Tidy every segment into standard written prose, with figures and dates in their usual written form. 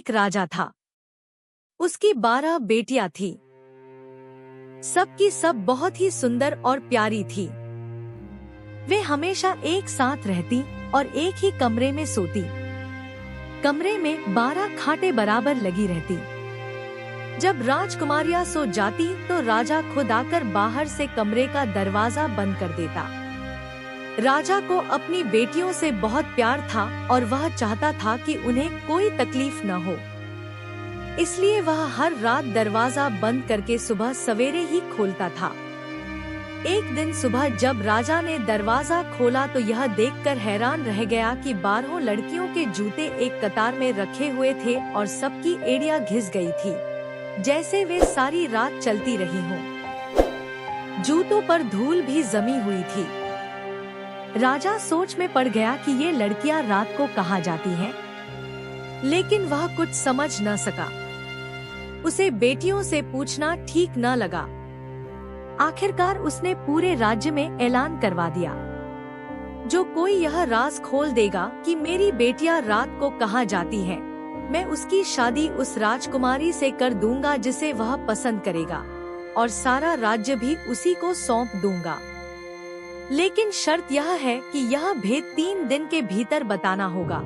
एक राजा था। उसकी 12 बेटियां थी। सबकी सब बहुत ही सुंदर और प्यारी थी। वे हमेशा एक साथ रहती और एक ही कमरे में सोती। कमरे में 12 खाटें बराबर लगी रहती। जब राजकुमारियां सो जाती तो राजा खुद आकर बाहर से कमरे का दरवाजा बंद कर देता। राजा को अपनी बेटियों से बहुत प्यार था और वह चाहता था कि उन्हें कोई तकलीफ न हो। इसलिए वह हर रात दरवाजा बंद करके सुबह सवेरे ही खोलता था। एक दिन सुबह जब राजा ने दरवाजा खोला तो यह देखकर हैरान रह गया कि 12 लड़कियों के जूते एक कतार में रखे हुए थे और सबकी एड़ियां घिस गई थी, जैसे वे सारी रात चलती रही हों। जूतों पर धूल भी जमी हुई थी। राजा सोच में पड़ गया कि ये लड़कियां रात को कहाँ जाती हैं, लेकिन वह कुछ समझ न सका। उसे बेटियों से पूछना ठीक न लगा। आखिरकार उसने पूरे राज्य में ऐलान करवा दिया, जो कोई यह राज खोल देगा कि मेरी बेटियां रात को कहाँ जाती हैं, मैं उसकी शादी उस राजकुमारी से कर दूंगा जिसे वह पसंद करेगा, और सारा राज्य भी उसी को सौंप दूंगा। लेकिन शर्त यह है कि यह भेद 3 दिन के भीतर बताना होगा,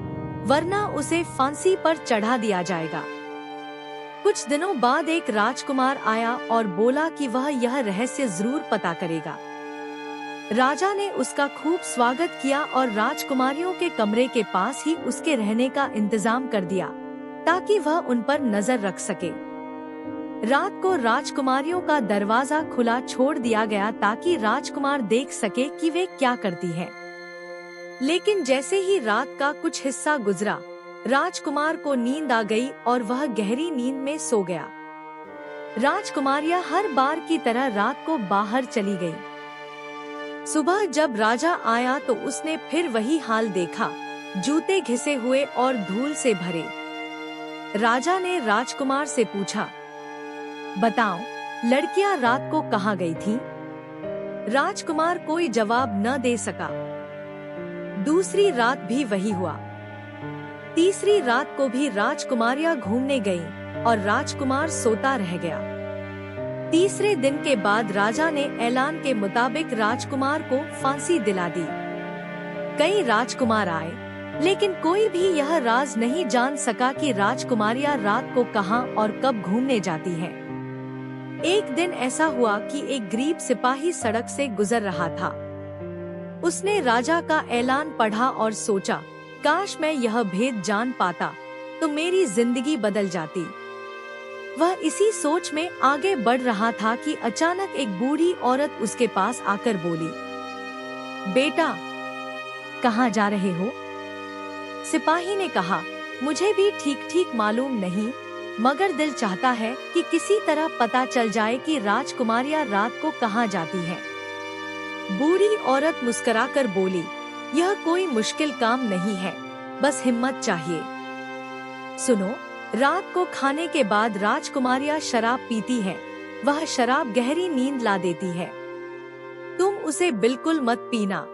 वरना उसे फांसी पर चढ़ा दिया जाएगा। कुछ दिनों बाद एक राजकुमार आया और बोला कि वह यह रहस्य जरूर पता करेगा। राजा ने उसका खूब स्वागत किया और राजकुमारियों के कमरे के पास ही उसके रहने का इंतजाम कर दिया, ताकि वह उन पर नजर रख सके। रात को राजकुमारियों का दरवाजा खुला छोड़ दिया गया ताकि राजकुमार देख सके कि वे क्या करती हैं। लेकिन जैसे ही रात का कुछ हिस्सा गुजरा, राजकुमार को नींद आ गई और वह गहरी नींद में सो गया। राजकुमारियां हर बार की तरह रात को बाहर चली गईं। सुबह जब राजा आया तो उसने फिर वही हाल देखा, जूते घिसे हुए और धूल से भरे। राजा ने राजकुमार से पूछा, बताओ, लड़कियां रात को कहाँ गई थीं? राजकुमार कोई जवाब न दे सका। दूसरी रात भी वही हुआ। तीसरी रात को भी राजकुमारियां घूमने गईं और राजकुमार सोता रह गया। तीसरे दिन के बाद राजा ने ऐलान के मुताबिक राजकुमार को फांसी दिला दी। कई राजकुमार आए, लेकिन कोई भी यह राज नहीं जान सका कि राजकुमारियां रात को कहां और कब घूमने जाती हैं। एक दिन ऐसा हुआ कि एक गरीब सिपाही सड़क से गुजर रहा था। उसने राजा का ऐलान पढ़ा और सोचा, काश मैं यह भेद जान पाता तो मेरी जिंदगी बदल जाती। वह इसी सोच में आगे बढ़ रहा था कि अचानक एक बूढ़ी औरत उसके पास आकर बोली, बेटा, कहाँ जा रहे हो? सिपाही ने कहा, मुझे भी ठीक ठीक मालूम नहीं, मगर दिल चाहता है कि किसी तरह पता चल जाए कि राजकुमारियां रात को कहाँ जाती हैं। बूढ़ी औरत मुस्कुराकर बोली, यह कोई मुश्किल काम नहीं है, बस हिम्मत चाहिए। सुनो, रात को खाने के बाद राजकुमारियां शराब पीती हैं। वह शराब गहरी नींद ला देती है। तुम उसे बिल्कुल मत पीना।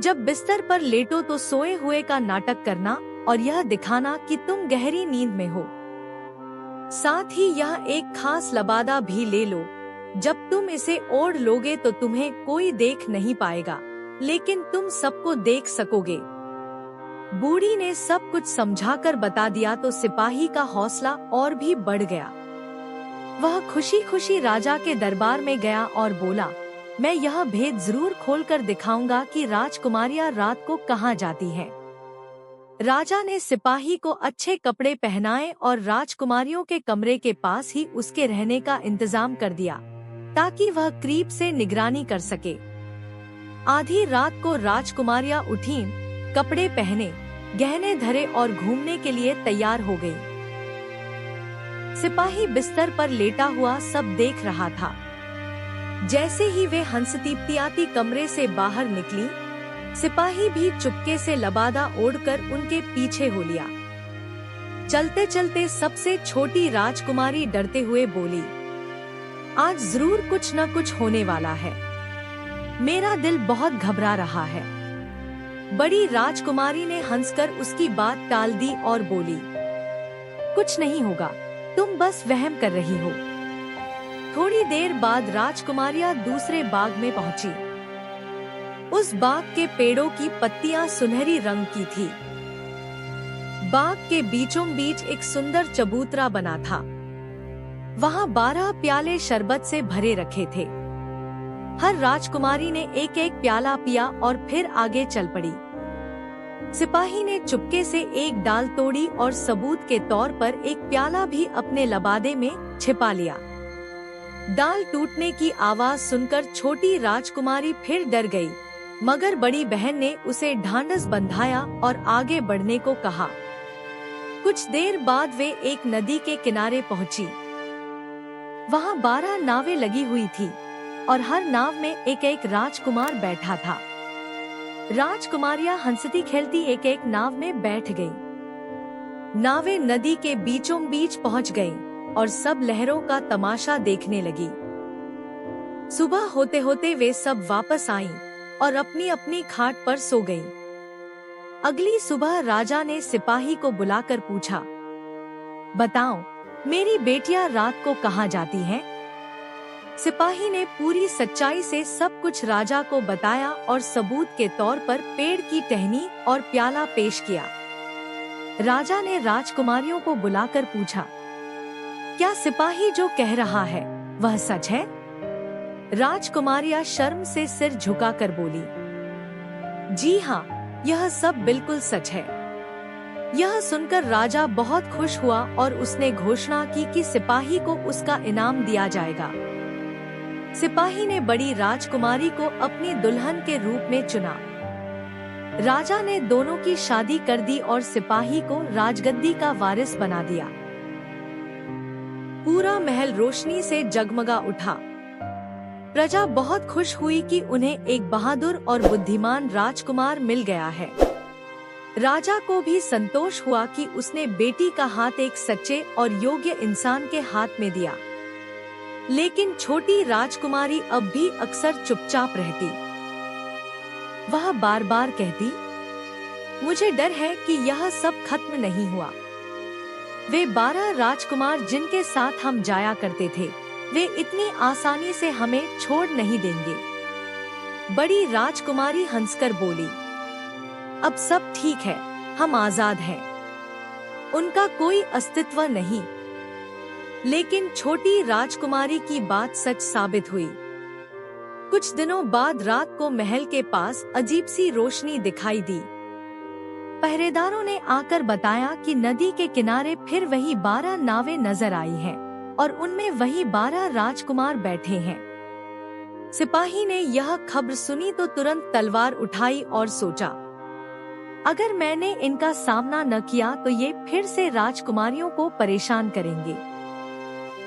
जब बिस्तर पर लेटो तो सोए हुए का नाटक करना और यह दिखाना कि तुम गहरी नींद में हो। साथ ही यह एक खास लबादा भी ले लो। जब तुम इसे ओढ़ लोगे तो तुम्हें कोई देख नहीं पाएगा, लेकिन तुम सबको देख सकोगे। बूढ़ी ने सब कुछ समझाकर बता दिया तो सिपाही का हौसला और भी बढ़ गया। वह खुशी खुशी राजा के दरबार में गया और बोला, मैं यह भेद जरूर खोलकर दिखाऊंगा कि राजकुमारियां रात को कहाँ जाती हैं। राजा ने सिपाही को अच्छे कपड़े पहनाए और राजकुमारियों के कमरे के पास ही उसके रहने का इंतजाम कर दिया, ताकि वह करीब से निगरानी कर सके। आधी रात को राजकुमारियां उठीं, कपड़े पहने, गहने धरे और घूमने के लिए तैयार हो गईं। सिपाही बिस्तर पर लेटा हुआ सब देख रहा था। जैसे ही वे हंसती कमरे से बाहर निकली, सिपाही भी चुपके से लबादा ओढ़कर उनके पीछे हो लिया। चलते चलते सबसे छोटी राजकुमारी डरते हुए बोली, आज जरूर कुछ न कुछ होने वाला है। मेरा दिल बहुत घबरा रहा है। बड़ी राजकुमारी ने हंसकर उसकी बात टाल दी और बोली, कुछ नहीं होगा, तुम बस वहम कर रही हो। थोड़ी देर बाद राजकुमारियां दूसरे बाग में पहुंची। उस बाग के पेड़ों की पत्तियां सुनहरी रंग की थी। बाग के बीचों बीच एक सुंदर चबूतरा बना था। वहां 12 प्याले शरबत से भरे रखे थे। हर राजकुमारी ने एक एक प्याला पिया और फिर आगे चल पड़ी। सिपाही ने चुपके से एक डाल तोड़ी और सबूत के तौर पर एक प्याला भी अपने लबादे में छिपा लिया। डाल टूटने की आवाज सुनकर छोटी राजकुमारी फिर डर गई, मगर बड़ी बहन ने उसे ढांढस बंधाया और आगे बढ़ने को कहा। कुछ देर बाद वे एक नदी के किनारे पहुंची। वहां 12 नावें लगी हुई थी और हर नाव में एक एक राजकुमार बैठा था। राजकुमारियां हंसती खेलती एक एक नाव में बैठ गईं। नावें नदी के बीचों बीच पहुंच गईं और सब लहरों का तमाशा देखने लगी। सुबह होते होते वे सब वापस आईं और अपनी अपनी खाट पर सो गईं। अगली सुबह राजा ने सिपाही को बुलाकर पूछा, बताओ, मेरी बेटियां रात को कहाँ जाती हैं? सिपाही ने पूरी सच्चाई से सब कुछ राजा को बताया और सबूत के तौर पर पेड़ की टहनी और प्याला पेश किया। राजा ने राजकुमारियों को बुलाकर पूछा, क्या सिपाही जो कह रहा है वह सच है? राजकुमारियां शर्म से सिर झुकाकर बोली, जी हाँ, यह सब बिल्कुल सच है। यह सुनकर राजा बहुत खुश हुआ और उसने घोषणा की कि सिपाही को उसका इनाम दिया जाएगा। सिपाही ने बड़ी राजकुमारी को अपनी दुल्हन के रूप में चुना। राजा ने दोनों की शादी कर दी और सिपाही को राजगद्दी का वारिस बना दिया। पूरा महल रोशनी से जगमगा उठा। प्रजा बहुत खुश हुई कि उन्हें एक बहादुर और बुद्धिमान राजकुमार मिल गया है। राजा को भी संतोष हुआ कि उसने बेटी का हाथ एक सच्चे और योग्य इंसान के हाथ में दिया। लेकिन छोटी राजकुमारी अब भी अक्सर चुपचाप रहती। वह बार बार कहती, मुझे डर है कि यह सब खत्म नहीं हुआ। वे 12 राजकुमार जिनके साथ हम जाया करते थे, वे इतनी आसानी से हमें छोड़ नहीं देंगे। बड़ी राजकुमारी हंसकर बोली, अब सब ठीक है, हम आजाद हैं। उनका कोई अस्तित्व नहीं। लेकिन छोटी राजकुमारी की बात सच साबित हुई। कुछ दिनों बाद रात को महल के पास अजीब सी रोशनी दिखाई दी। पहरेदारों ने आकर बताया कि नदी के किनारे फिर वही 12 नावें नजर आई हैं और उनमें वही 12 राजकुमार बैठे हैं। सिपाही ने यह खबर सुनी तो तुरंत तलवार उठाई और सोचा, अगर मैंने इनका सामना न किया तो ये फिर से राजकुमारियों को परेशान करेंगे।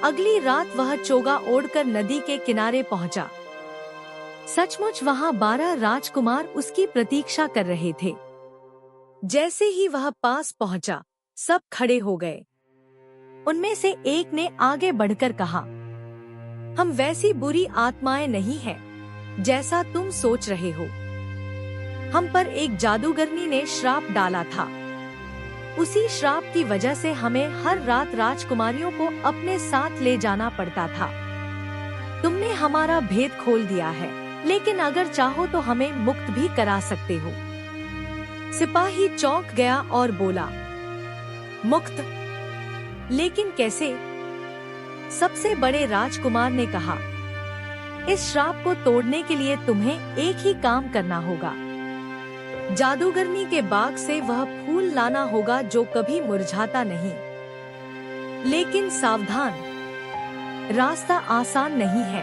अगली रात वह चोगा ओढ़कर नदी के किनारे पहुंचा। सचमुच वहां 12 राजकुमार उसकी प्रतीक्षा कर रहे थे। जैसे ही वह पास पहुंचा, सब खड़े हो गए। उनमें से एक ने आगे बढ़कर कहा, हम वैसी बुरी आत्माएं नहीं हैं जैसा तुम सोच रहे हो। हम पर एक जादूगरनी ने श्राप डाला था। उसी श्राप की वजह से हमें हर रात राजकुमारियों को अपने साथ ले जाना पड़ता था। तुमने हमारा भेद खोल दिया है, लेकिन अगर चाहो तो हमें मुक्त भी करा सकते हो। सिपाही चौंक गया और बोला, मुक्त? लेकिन कैसे? सबसे बड़े राजकुमार ने कहा, इस श्राप को तोड़ने के लिए तुम्हें एक ही काम करना होगा। जादूगरनी के बाग से वह फूल लाना होगा जो कभी मुरझाता नहीं। लेकिन सावधान, रास्ता आसान नहीं है।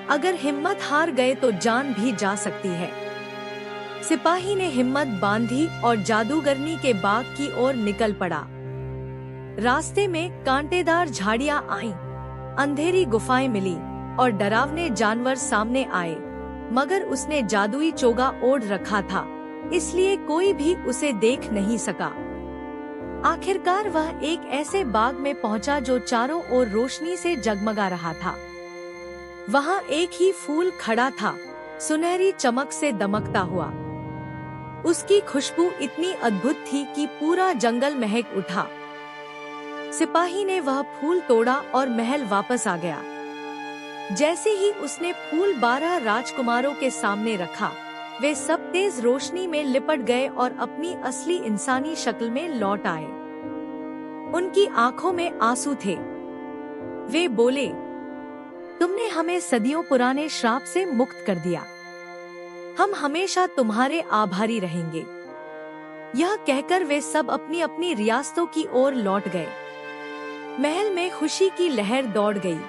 अगर हिम्मत हार गए तो जान भी जा सकती है। सिपाही ने हिम्मत बांधी और जादूगरनी के बाग की ओर निकल पड़ा। रास्ते में कांटेदार झाड़ियां आईं, अंधेरी गुफाएं मिली और डरावने जानवर सामने आए, मगर उसने जादुई चोगा ओढ़ रखा था, इसलिए कोई भी उसे देख नहीं सका। आखिरकार वह एक ऐसे बाग में पहुंचा जो चारों ओर रोशनी से जगमगा रहा था। वहां एक ही फूल खड़ा था, सुनहरी चमक से दमकता हुआ। उसकी खुशबू इतनी अद्भुत थी कि पूरा जंगल महक उठा। सिपाही ने वह फूल तोड़ा और महल वापस आ गया। जैसे ही उसने फूल 12 राजकुमारों के सामने रखा, वे सब तेज रोशनी में लिपट गए और अपनी असली इंसानी शक्ल में लौट आए। उनकी आंखों में आंसू थे। वे बोले, तुमने हमें सदियों पुराने श्राप से मुक्त कर दिया। हम हमेशा तुम्हारे आभारी रहेंगे। यह कहकर वे सब अपनी अपनी रियासतों की ओर लौट गए। महल में खुशी की लहर दौड़ गई।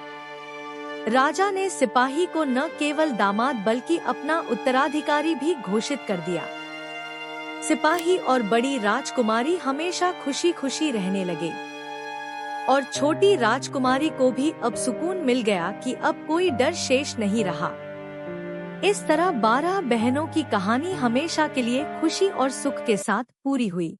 राजा ने सिपाही को न केवल दामाद बल्कि अपना उत्तराधिकारी भी घोषित कर दिया। सिपाही और बड़ी राजकुमारी हमेशा खुशी खुशी रहने लगे और छोटी राजकुमारी को भी अब सुकून मिल गया कि अब कोई डर शेष नहीं रहा। इस तरह 12 बहनों की कहानी हमेशा के लिए खुशी और सुख के साथ पूरी हुई।